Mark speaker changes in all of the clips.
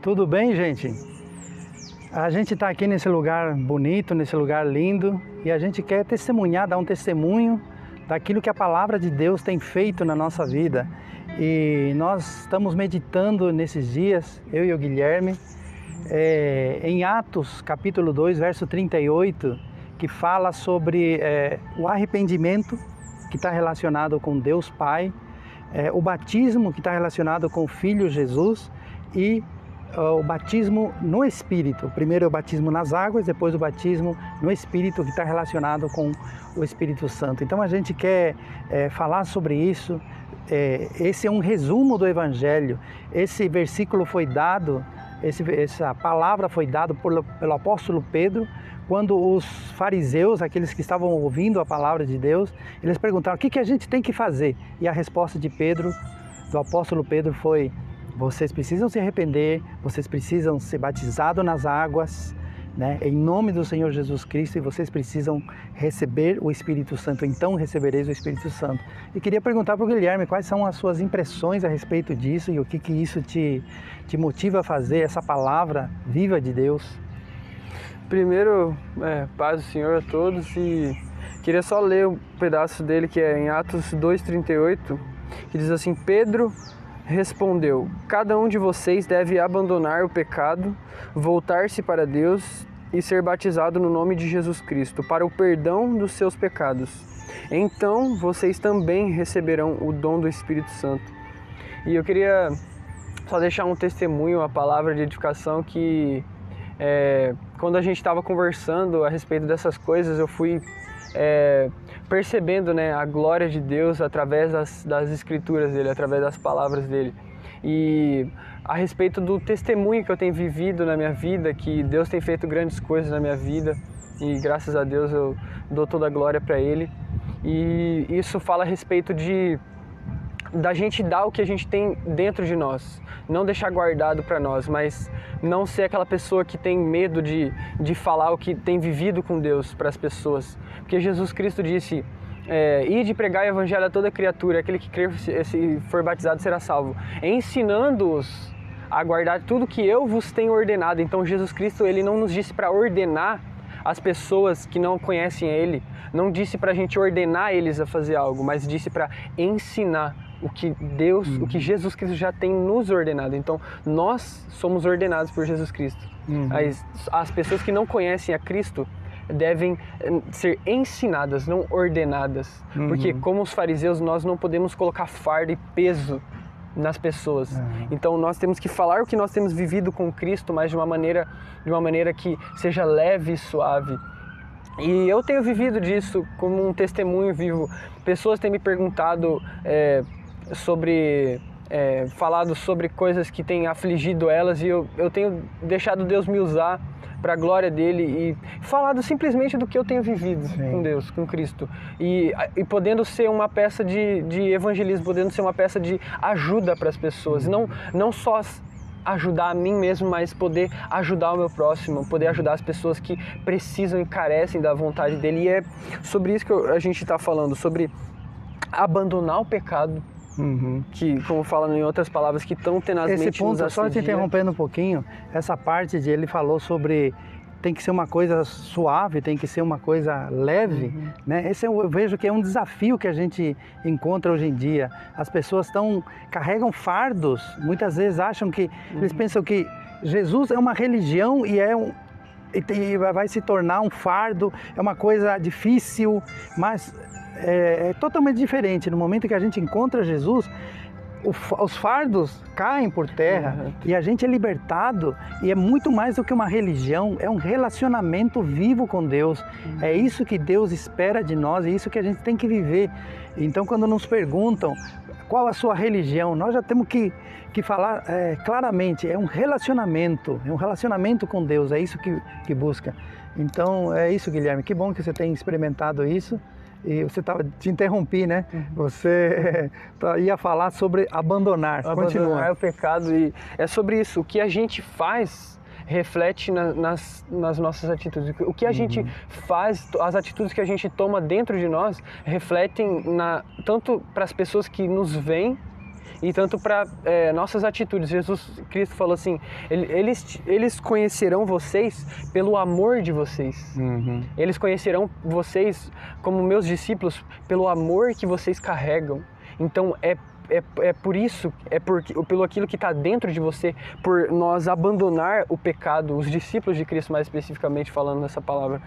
Speaker 1: Tudo bem, gente? A gente está aqui nesse lugar bonito, nesse lugar lindo, e a gente quer testemunhar, dar um testemunho daquilo que a palavra de Deus tem feito na nossa vida. E nós estamos meditando nesses dias, eu e o Guilherme, em Atos capítulo 2, verso 38, que fala sobre o arrependimento que está relacionado com Deus Pai, o batismo que está relacionado com o Filho Jesus e o batismo no Espírito. Primeiro é o batismo nas águas, depois o batismo no Espírito, que está relacionado com o Espírito Santo. Então a gente quer falar sobre isso. Esse é um resumo do Evangelho. Esse versículo foi dado, essa palavra foi dada pelo apóstolo Pedro, quando os fariseus, aqueles que estavam ouvindo a palavra de Deus, eles perguntaram: o que a gente tem que fazer? E a resposta de Pedro, do apóstolo Pedro, foi: vocês precisam se arrepender, vocês precisam ser batizados nas águas, né, em nome do Senhor Jesus Cristo, e vocês precisam receber o Espírito Santo, então recebereis o Espírito Santo. E queria perguntar para o Guilherme quais são as suas impressões a respeito disso e o que isso te motiva a fazer, essa palavra viva de Deus.
Speaker 2: Primeiro, paz do Senhor a todos, e queria só ler um pedaço dele que é em Atos 2,38, que diz assim: Pedro respondeu: cada um de vocês deve abandonar o pecado, voltar-se para Deus e ser batizado no nome de Jesus Cristo, para o perdão dos seus pecados. Então vocês também receberão o dom do Espírito Santo. E eu queria só deixar um testemunho, uma palavra de edificação, que quando a gente estava conversando a respeito dessas coisas, eu fui percebendo, né, a glória de Deus através das escrituras dele, através das palavras dele. E a respeito do testemunho que eu tenho vivido na minha vida, que Deus tem feito grandes coisas na minha vida, e graças a Deus eu dou toda a glória para Ele. E isso fala a respeito da gente dar o que a gente tem dentro de nós, não deixar guardado para nós, mas não ser aquela pessoa que tem medo de falar o que tem vivido com Deus para as pessoas. Porque Jesus Cristo disse: ide pregar o evangelho a toda criatura, aquele que crer e for batizado será salvo, ensinando-os a guardar tudo que eu vos tenho ordenado. Então Jesus Cristo, ele não nos disse para ordenar as pessoas que não conhecem a Ele, não disse para a gente ordenar eles a fazer algo, mas disse para ensinar o que Deus, o que Jesus Cristo já tem nos ordenado. Então nós somos ordenados por Jesus Cristo. As pessoas que não conhecem a Cristo devem ser ensinadas, não ordenadas. Porque como os fariseus, nós não podemos colocar fardo e peso nas pessoas. Então nós temos que falar o que nós temos vivido com Cristo, mas de uma maneira que seja leve e suave. E eu tenho vivido disso como um testemunho vivo. Pessoas têm me perguntado falado sobre coisas que têm afligido elas, e eu tenho deixado Deus me usar para a glória dele e falado simplesmente do que eu tenho vivido com Deus, com Cristo, e podendo ser uma peça de evangelismo, podendo ser uma peça de ajuda para as pessoas, não só ajudar a mim mesmo, mas poder ajudar o meu próximo, poder ajudar as pessoas que precisam e carecem da vontade dele. E é sobre isso que a gente está falando, sobre abandonar o pecado, que, como falam em outras palavras, que tão tenazmente
Speaker 1: esse ponto,
Speaker 2: nos
Speaker 1: só te
Speaker 2: assedia.
Speaker 1: interrompendo um pouquinho, essa parte de ele falou sobre tem que ser uma coisa suave, tem que ser uma coisa leve, né? Esse eu vejo que é um desafio que a gente encontra hoje em dia. As pessoas carregam fardos, muitas vezes acham que, eles pensam que Jesus é uma religião e e vai se tornar um fardo, é uma coisa difícil, mas é totalmente diferente. No momento que a gente encontra Jesus, os fardos caem por terra e a gente é libertado, e é muito mais do que uma religião, é um relacionamento vivo com Deus. É isso que Deus espera de nós, é isso que a gente tem que viver. Então, quando nos perguntam qual a sua religião, nós já temos que falar claramente: é um relacionamento com Deus, é isso que busca. Então é isso, Guilherme, que bom que você tem experimentado isso. E te interrompi, né? Você ia falar sobre abandonar.
Speaker 2: Abandonar o pecado, e é sobre isso. O que a gente faz reflete nas nossas atitudes. O que a gente faz, as atitudes que a gente toma dentro de nós, refletem tanto para as pessoas que nos veem e tanto para nossas atitudes. Jesus Cristo falou assim, eles conhecerão vocês pelo amor de vocês. Eles conhecerão vocês como meus discípulos pelo amor que vocês carregam. Então é por isso, pelo aquilo que está dentro de você, por nós abandonar o pecado, os discípulos de Cristo mais especificamente falando nessa palavra,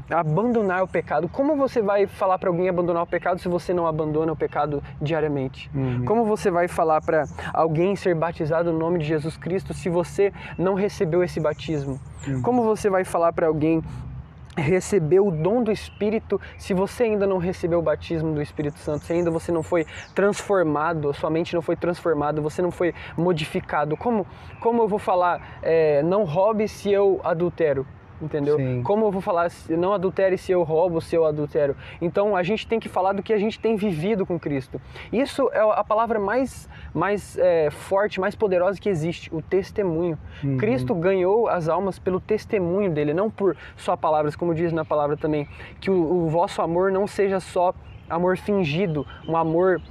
Speaker 2: abandonar o pecado. Como você vai falar para alguém abandonar o pecado se você não abandona o pecado diariamente? Como você vai falar para alguém ser batizado no nome de Jesus Cristo se você não recebeu esse batismo? Como você vai falar para alguém receber o dom do Espírito se você ainda não recebeu o batismo do Espírito Santo, se ainda você não foi transformado, sua mente não foi transformada, você não foi modificado? Como eu vou falar não roube se eu adultero? Entendeu? Sim. Como eu vou falar não adultere se eu roubo, se eu adultero? Então a gente tem que falar do que a gente tem vivido com Cristo. Isso é a palavra mais forte, mais poderosa que existe, o testemunho. Cristo ganhou as almas pelo testemunho dele, não por só palavras, como diz na palavra também, que o vosso amor não seja só amor fingido, um amor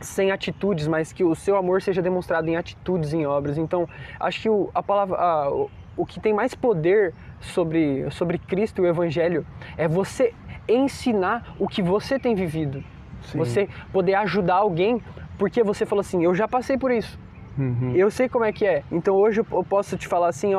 Speaker 2: sem atitudes, mas que o seu amor seja demonstrado em atitudes, em obras. Então acho que o que tem mais poder sobre Cristo e o Evangelho é você ensinar o que você tem vivido. Sim. Você poder ajudar alguém porque você falou assim, eu já passei por isso. Eu sei como é que é. Então hoje eu posso te falar assim,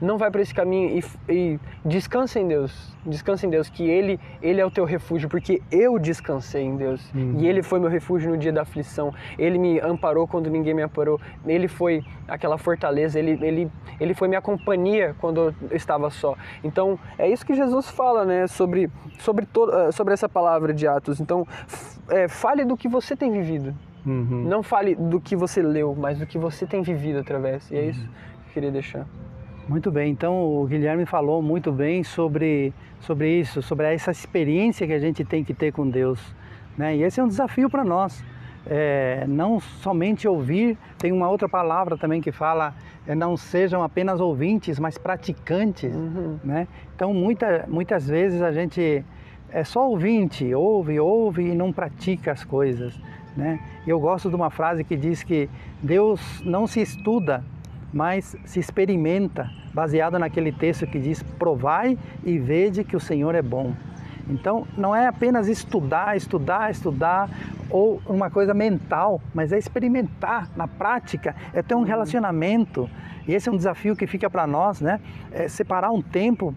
Speaker 2: não vai por esse caminho e descansa em Deus. Descansa em Deus, que Ele é o teu refúgio, porque eu descansei em Deus. E Ele foi meu refúgio no dia da aflição. Ele me amparou quando ninguém me amparou. Ele foi aquela fortaleza, Ele foi minha companhia quando eu estava só. Então é isso que Jesus fala, né, sobre essa palavra de Atos. Então fale do que você tem vivido. Não fale do que você leu, mas do que você tem vivido através. E é isso que eu queria deixar.
Speaker 1: Muito bem, então o Guilherme falou muito bem sobre isso, sobre essa experiência que a gente tem que ter com Deus, né? E esse é um desafio para nós, não somente ouvir, tem uma outra palavra também que fala, não sejam apenas ouvintes, mas praticantes, né? Então muitas vezes a gente é só ouvinte, ouve e não pratica as coisas, né? Eu gosto de uma frase que diz que Deus não se estuda, mas se experimenta, baseado naquele texto que diz, provai e vede que o Senhor é bom. Então não é apenas estudar, ou uma coisa mental, mas é experimentar na prática, é ter um relacionamento. E esse é um desafio que fica para nós, né? Separar um tempo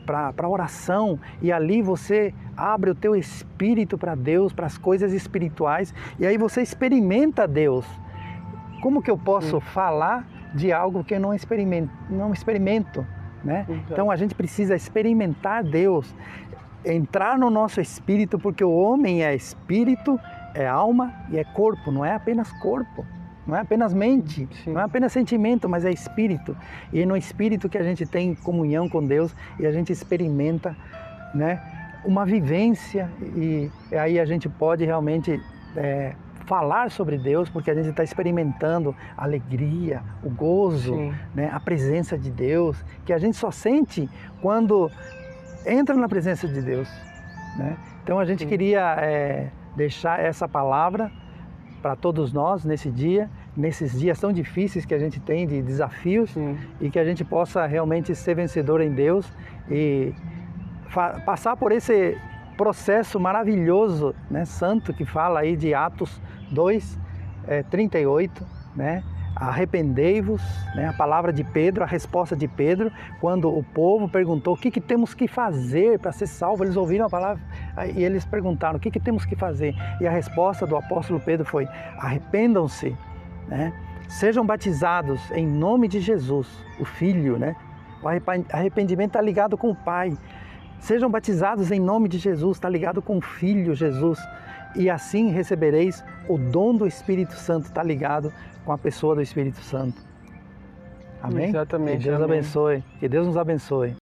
Speaker 1: para oração, e ali você abre o teu espírito para Deus, para as coisas espirituais, e aí você experimenta Deus. Como que eu posso falar de algo que eu não experimento, né? Então a gente precisa experimentar Deus, entrar no nosso espírito, porque o homem é espírito, é alma e é corpo, não é apenas corpo. Não é apenas mente, não é apenas sentimento, mas é espírito. E é no espírito que a gente tem comunhão com Deus e a gente experimenta, né, uma vivência, e aí a gente pode realmente falar sobre Deus, porque a gente está experimentando a alegria, o gozo, né, a presença de Deus, que a gente só sente quando entra na presença de Deus, né? Então a gente queria deixar essa palavra para todos nós nesses dias tão difíceis que a gente tem, de desafios, e que a gente possa realmente ser vencedor em Deus e passar por esse processo maravilhoso, né, santo, que fala aí de Atos 2, 38, né? Arrependei-vos, né? A palavra de Pedro, a resposta de Pedro, quando o povo perguntou o que temos que fazer para ser salvo, eles ouviram a palavra e eles perguntaram o que temos que fazer, e a resposta do apóstolo Pedro foi: arrependam-se, né? Sejam batizados em nome de Jesus, o Filho, né? O arrependimento está ligado com o Pai. Sejam batizados em nome de Jesus, está ligado com o Filho Jesus, e assim recebereis o dom do Espírito Santo, está ligado com a pessoa do Espírito Santo. Amém?
Speaker 2: Exatamente.
Speaker 1: Que Deus abençoe, que Deus nos abençoe.